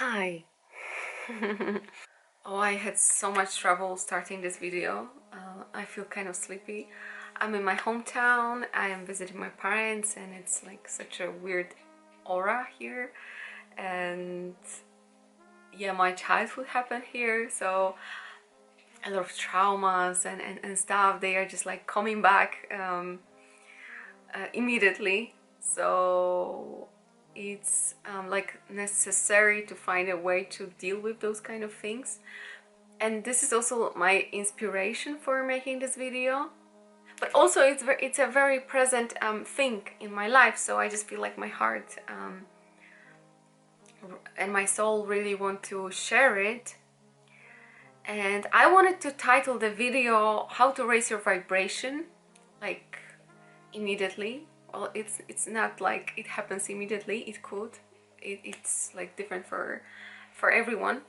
Hi. Oh, I had so much trouble starting this video. I feel kind of sleepy. I'm in my hometown, I am visiting my parents, and it's like such a weird aura here. And yeah, my childhood happened here, so a lot of traumas and stuff, they are just like coming back immediately. So it's like necessary to find a way to deal with those kind of things. And this is also my inspiration for making this video, but also it's a very present thing in my life, so I just feel like my heart and my soul really want to share it. And I wanted to title the video "How to Raise Your Vibration," like immediately. Well, it's not like it happens immediately. It could. It's like different for everyone.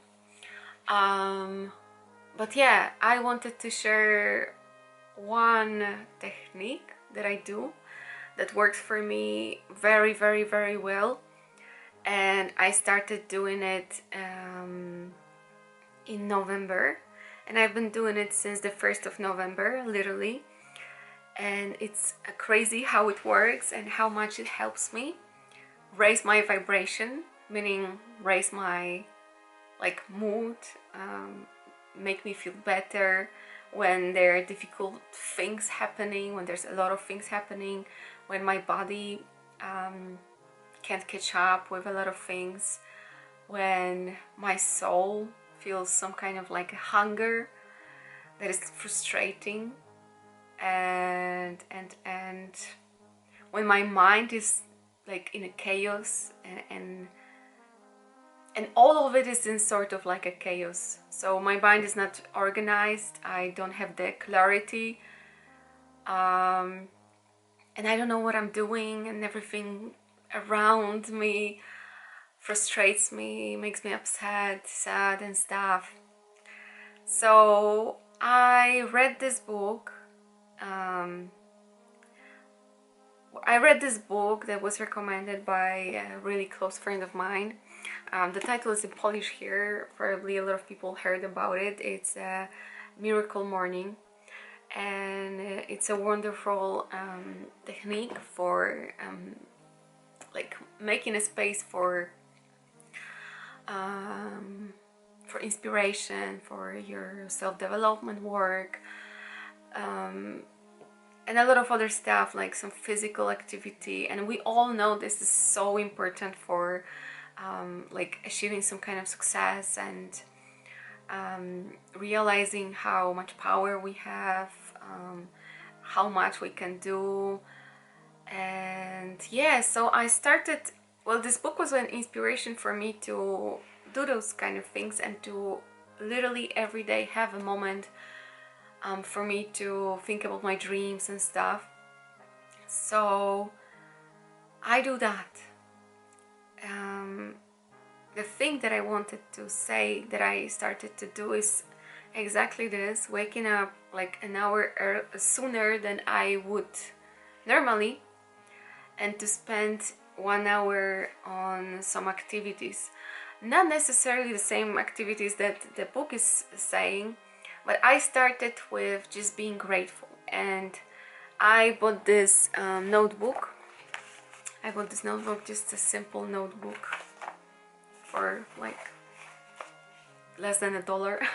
But yeah, I wanted to share one technique that I do that works for me very, very, very well. And I started doing it in November, and I've been doing it since the 1st of November, literally. And it's crazy how it works and how much it helps me raise my vibration, meaning raise my like mood, make me feel better when there are difficult things happening, when there's a lot of things happening, when my body can't catch up with a lot of things, when my soul feels some kind of like a hunger that is frustrating, and when my mind is like in a chaos, and all of it is in sort of like a chaos. So my mind is not organized, I don't have the clarity, and I don't know what I'm doing, and everything around me frustrates me, makes me upset, sad and stuff. So I read this book. I read this book that was recommended by a really close friend of mine. The title is in Polish here, probably a lot of people heard about it. It's Miracle Morning, and it's a wonderful technique for like making a space for inspiration, for your self-development work, and a lot of other stuff like some physical activity. And we all know this is so important for like achieving some kind of success, and realizing how much power we have, how much we can do. And yeah, so I started, well, this book was an inspiration for me to do those kind of things, and to literally every day have a moment for me to think about my dreams and stuff. So I do that. The thing that I wanted to say that I started to do is exactly this: waking up like an hour sooner than I would normally, and to spend 1 hour on some activities. Not necessarily the same activities that the book is saying, but I started with just being grateful. And I bought this notebook. I bought this notebook, just a simple notebook, for like less than $1.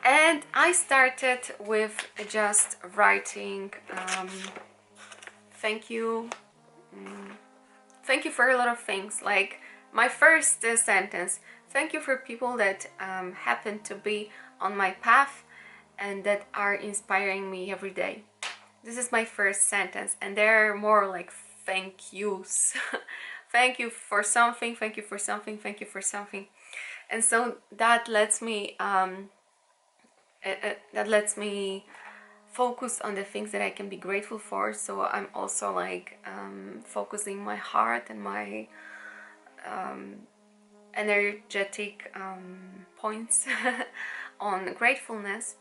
And I started with just writing thank you. Thank you for a lot of things. Like my first sentence: thank you for people that happen to be on my path and that are inspiring me every day. This is my first sentence, and there are more like thank yous. Thank you for something, thank you for something, thank you for something. And so that lets me focus on the things that I can be grateful for. So I'm also like focusing my heart and my energetic points on gratefulness.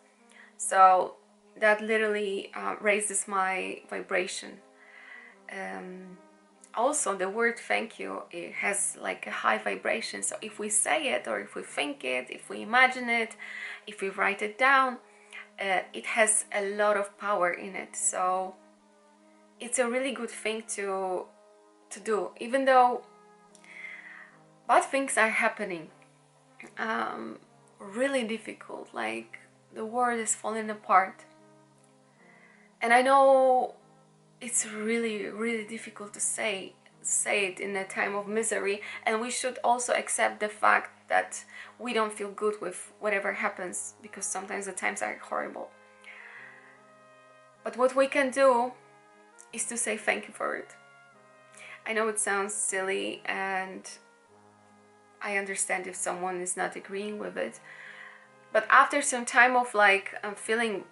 So that literally raises my vibration. also the word thank you, it has like a high vibration. So if we say it, or if we think it, if we imagine it, if we write it down, it has a lot of power in it. So it's a really good thing to do, even though bad things are happening, really difficult, like the world is falling apart. And I know it's really, really difficult to say it in a time of misery, and we should also accept the fact that we don't feel good with whatever happens, because sometimes the times are horrible. But what we can do is to say thank you for it. I know it sounds silly, and I understand if someone is not agreeing with it, but after some time of like feeling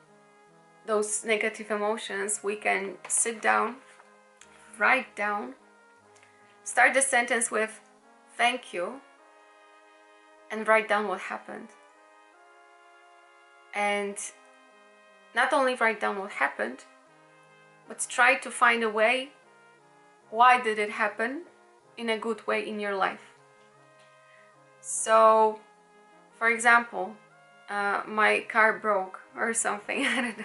those negative emotions, we can sit down, write down, start the sentence with thank you, and write down what happened. And not only write down what happened, but try to find a way, why did it happen, in a good way in your life. So, for example, my car broke or something, I don't know.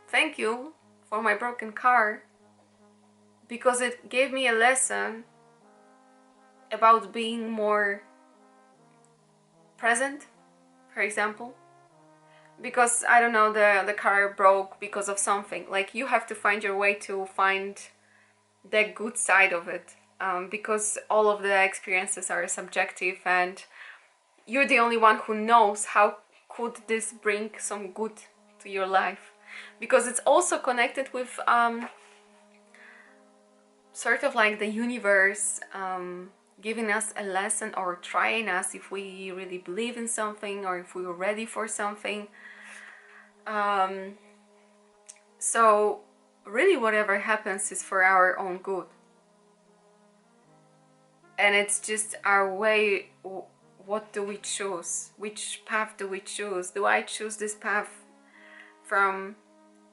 Thank you for my broken car, because it gave me a lesson about being more present, for example. Because, I don't know, the car broke because of something. Like, you have to find your way to find the good side of it, because all of the experiences are subjective, and you're the only one who knows how could this bring some good to your life. Because it's also connected with sort of like the universe giving us a lesson, or trying us if we really believe in something, or if we are ready for something. So really whatever happens is for our own good. And it's just our way, what do we choose? Which path do we choose? Do I choose this path from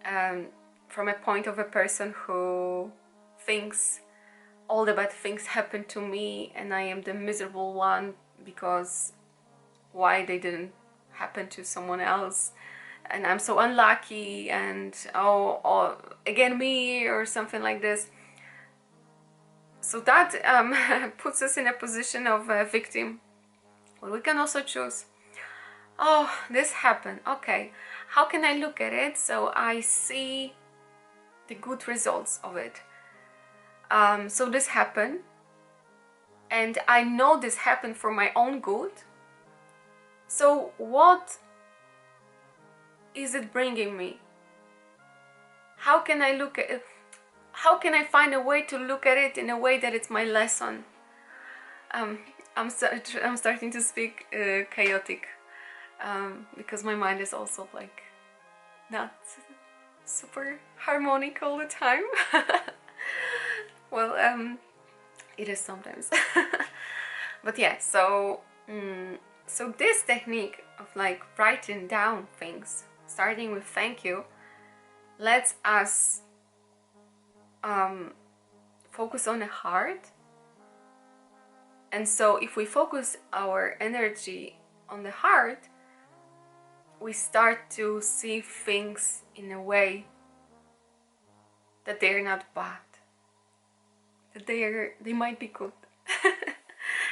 a point of a person who thinks all the bad things happen to me and I am the miserable one because why they didn't happen to someone else, and I'm so unlucky, and oh again me, or something like this. So that puts us in a position of a victim. But we can also choose, oh, this happened, okay, how can I look at it so I see the good results of it? So this happened, and I know this happened for my own good. So what is it bringing me? How can I look at it? How can I find a way to look at it in a way that it's my lesson? I'm starting to speak chaotic, because my mind is also like not super harmonic all the time. Well, it is sometimes. But yeah, so this technique of like writing down things, starting with thank you, lets us focus on the heart. And so if we focus our energy on the heart, we start to see things in a way that they're not bad, that they might be good.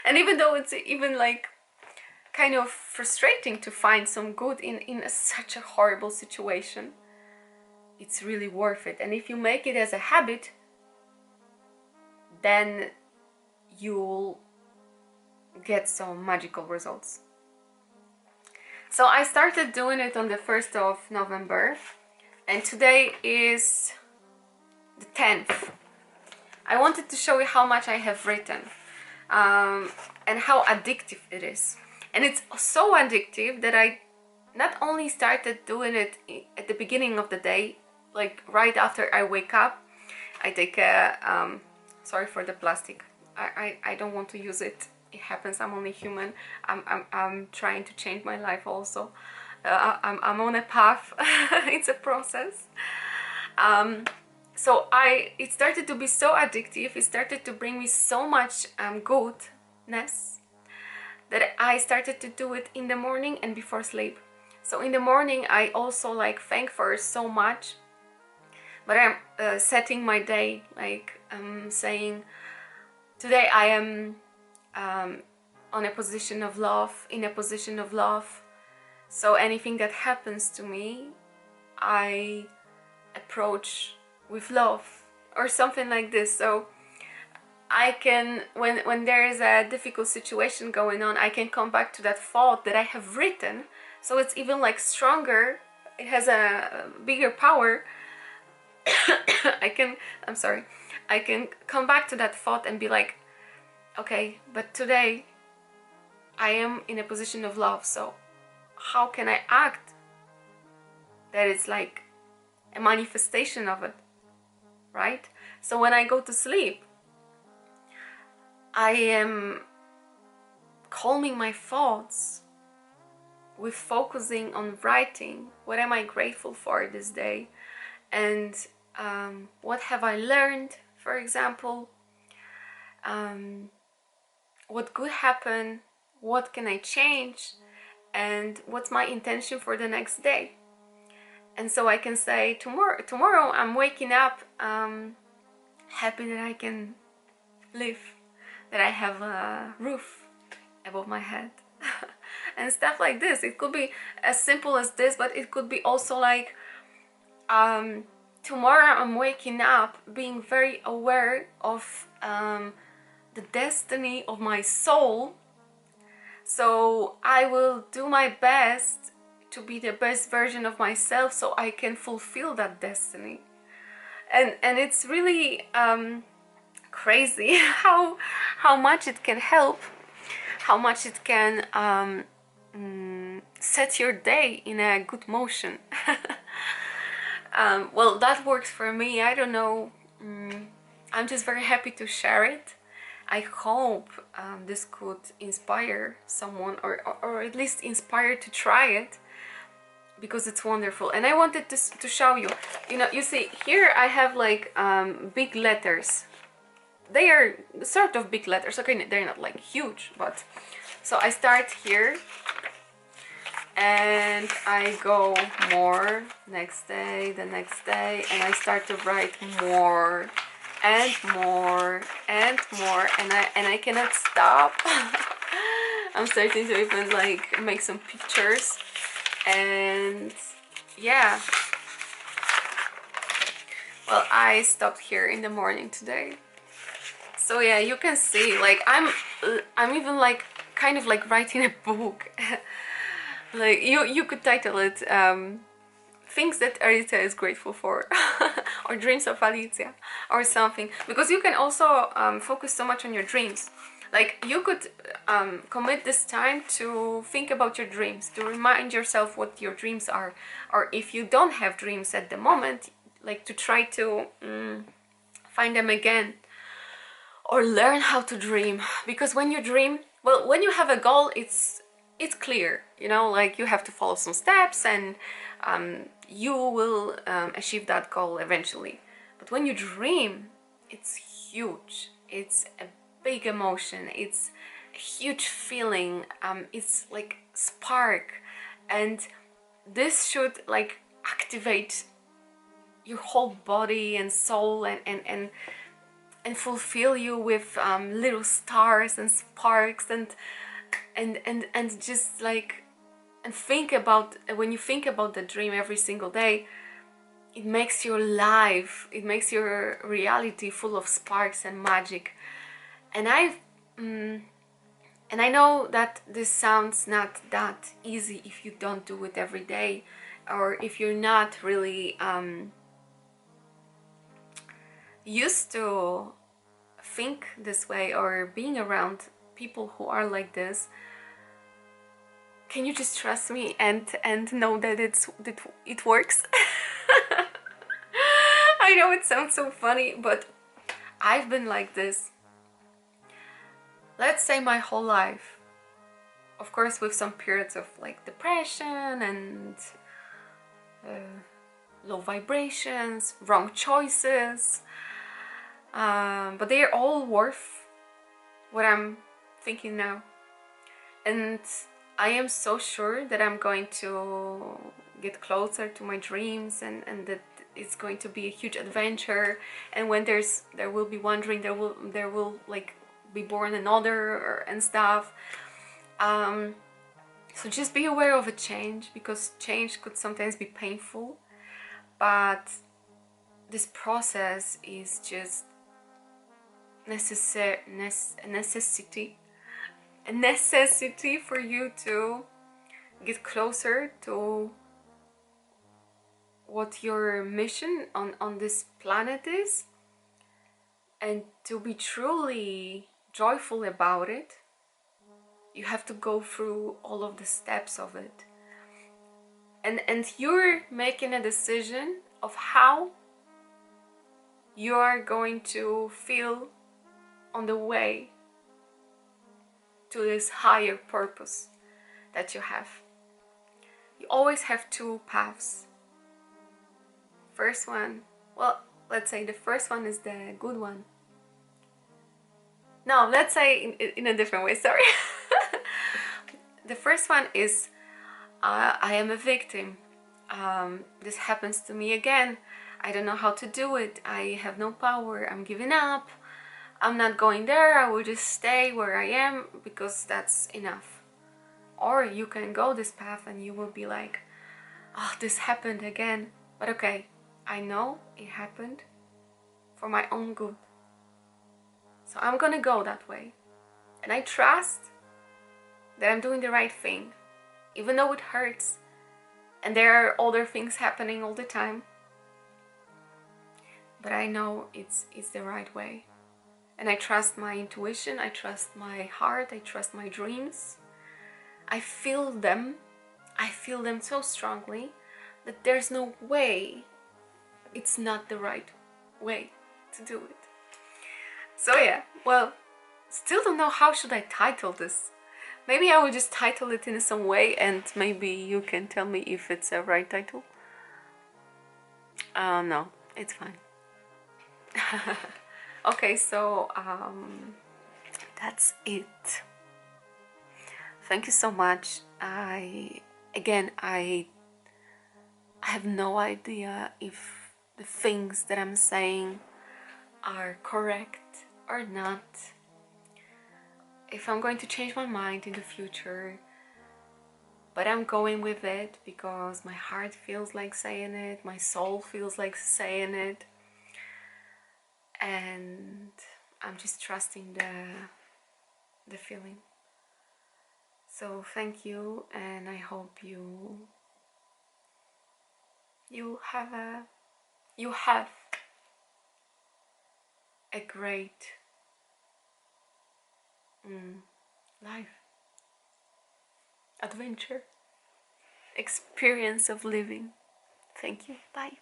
And even though it's even like kind of frustrating to find some good in such a horrible situation, it's really worth it. And if you make it as a habit, then you'll get some magical results. So I started doing it on the 1st of November, and today is the 10th. I wanted to show you how much I have written, and how addictive it is. And it's so addictive that I not only started doing it at the beginning of the day, like right after I wake up. I take a sorry for the plastic, I don't want to use it. It happens, I'm only human. I'm trying to change my life also. I'm on a path. It's a process. So it started to be so addictive, it started to bring me so much goodness, that I started to do it in the morning and before sleep. So in the morning I also like thank for so much, but I'm setting my day, like saying today I am on a position of love, in a position of love. So anything that happens to me, I approach with love or something like this. So I can, when there is a difficult situation going on, I can come back to that thought that I have written. So it's even like stronger, it has a bigger power. I can come back to that thought and be like, okay, but today I am in a position of love, so how can I act that it's like a manifestation of it, right? So when I go to sleep, I am calming my thoughts with focusing on writing what am I grateful for this day, and what have I learned, for example, what could happen, what can I change, and what's my intention for the next day. And so I can say tomorrow I'm waking up happy that I can live, that I have a roof above my head and stuff like this. It could be as simple as this, but it could be also like tomorrow I'm waking up being very aware of the destiny of my soul, so I will do my best to be the best version of myself so I can fulfill that destiny. And it's really crazy how much it can help, how much it can set your day in a good motion. Well, that works for me. I don't know, I'm just very happy to share it. I hope this could inspire someone, or at least inspire to try it, because it's wonderful. And I wanted to show you, you see here I have like big letters. They are sort of big letters, okay, they're not like huge, but so I start here and I go more, next day, the next day, and I start to write more and more and more, and I cannot stop. I'm starting to even like make some pictures, and yeah, well, I stopped here in the morning today. So yeah, you can see like I'm even like kind of like writing a book. Like you could title it things that Arita is grateful for, or dreams of Alicia, or something, because you can also focus so much on your dreams. Like you could commit this time to think about your dreams, to remind yourself what your dreams are, or if you don't have dreams at the moment, like to try to find them again, or learn how to dream. Because when you dream, well, when you have a goal, it's clear, like you have to follow some steps, and you will achieve that goal eventually. But when you dream, it's huge, it's a big emotion, it's a huge feeling, it's like spark, and this should like activate your whole body and soul, and fulfill you with little stars and sparks, and just like, and think about, when you think about the dream every single day, it makes your life, it makes your reality full of sparks and magic. And I know that this sounds not that easy if you don't do it every day, or if you're not really used to think this way, or being around people who are like this. Can you just trust me and know that it works? I know it sounds so funny, but I've been like this, let's say, my whole life. Of course, with some periods of like depression and low vibrations, wrong choices, but they are all worth what I'm thinking now. And I am so sure that I'm going to get closer to my dreams, and that it's going to be a huge adventure. And when there will be wandering, there will like be born another and stuff. So just be aware of a change, because change could sometimes be painful, but this process is just a necessity for you to get closer to what your mission on this planet is, and to be truly joyful about it. You have to go through all of the steps of it, and you're making a decision of how you are going to feel on the way to this higher purpose that you have. You always have two paths. First one, well, let's say the first one is the good one. No, let's say in a different way, sorry. The first one is, I am a victim. This happens to me again. I don't know how to do it. I have no power. I'm giving up. I'm not going there. I will just stay where I am because that's enough. Or you can go this path and you will be like, oh, this happened again. But okay, I know it happened for my own good. So I'm gonna go that way. And I trust that I'm doing the right thing, even though it hurts. And there are other things happening all the time. But I know it's the right way. And I trust my intuition, I trust my heart, I trust my dreams. I feel them so strongly that there's no way it's not the right way to do it. So yeah, well, still don't know how should I title this. Maybe I will just title it in some way, and maybe you can tell me if it's a right title. No, it's fine. Okay, so that's it. Thank you so much. I have no idea if the things that I'm saying are correct or not. If I'm going to change my mind in the future, but I'm going with it because my heart feels like saying it, my soul feels like saying it, and I'm just trusting the feeling. So thank you, and I hope you have a great life, adventure, experience of living. Thank you. Bye.